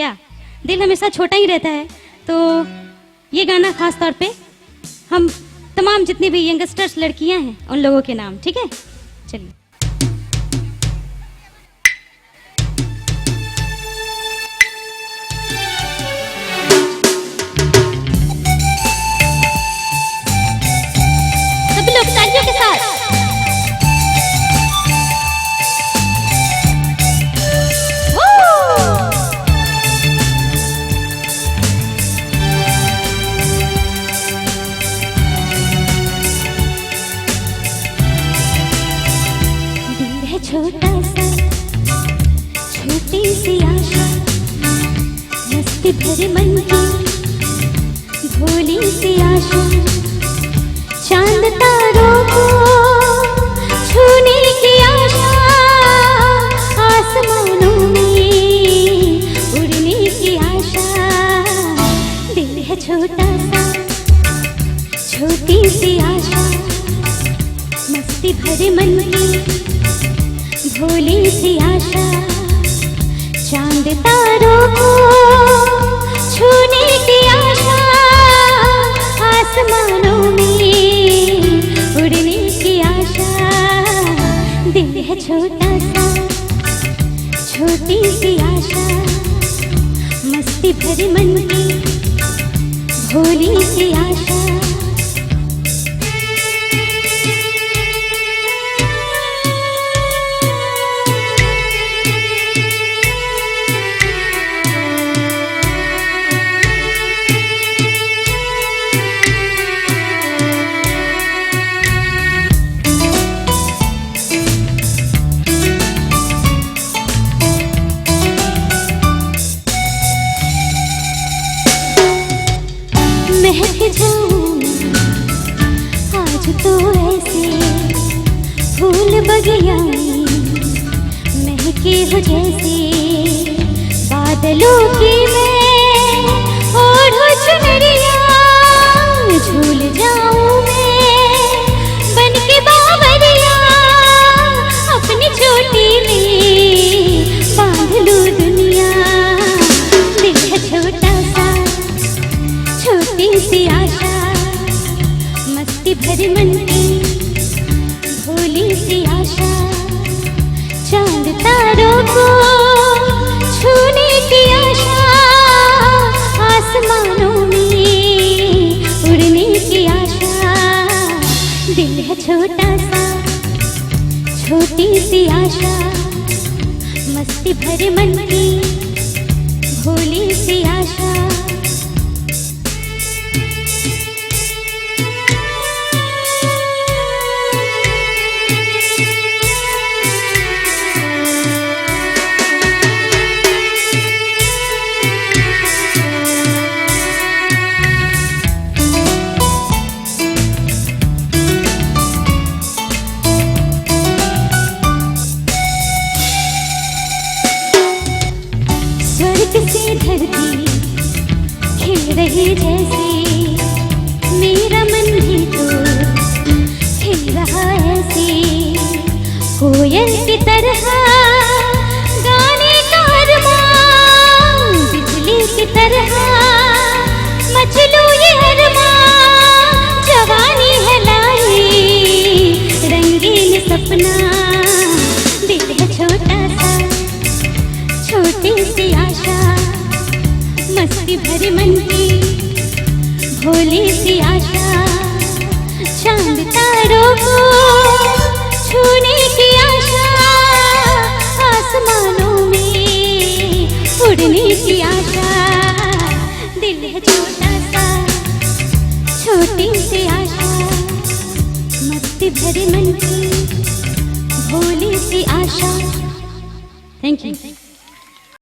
क्या दिल हमेशा छोटा ही रहता है। तो ये गाना खास तौर पे हम तमाम जितनी भी यंगस्टर्स लड़कियां हैं उन लोगों के नाम, ठीक है? चलिए। सभी लोग तालियों के साथ। छोटा सा छोटी सी आशा, मस्ती भरे मन की भोली सी आशा, चांद तारों को छूने की आशा, आसमानों में उड़ने की आशा। दिल है छोटा सा छोटी सी आशा, मस्ती भरे मन की भोली सी आशा, चांद तारों को छूने की आशा, आसमानों में उड़ने की आशा। दिल है छोटा सा छोटी सी आशा, मस्ती भरे मन की भोली सी आशा। महक जाऊं आज तो ऐसे फूल बगिया में महके हो जैसे, बादलों की मैं ओढ़ो चुनरिया, झूल जाऊं मैं बन के बावरिया, अपनी चोटी में बांध लूं दुनिया। दिल है छोटा सा छोटी सी आशा, मस्ती भरे मन की भोली सी आशा, चांद तारों को छूने की आशा, आसमानों में उड़ने की आशा। दिल है छोटा सा छोटी सी आशा, मस्ती भरे मन की भोली सी आशा। स्वर्ग से धरती खिल रही जैसे, मेरा मन भी तो खिल रहा ऐसे, कोयल की तरह गाने का अरमान, बिजली की तरह मचलूं ये अरमान, जवानी है लाई रंगीन सपना। दिल है छोटा सा छोटी सी आशा, मस्ती भरे मन की भोली सी आशा, चांद तारों को छूने की आशा, आसमानों में उड़ने की आशा। दिल है छोटा सा छोटी सी आशा, मस्ती भरे मन की भोली सी आशा। Thank you.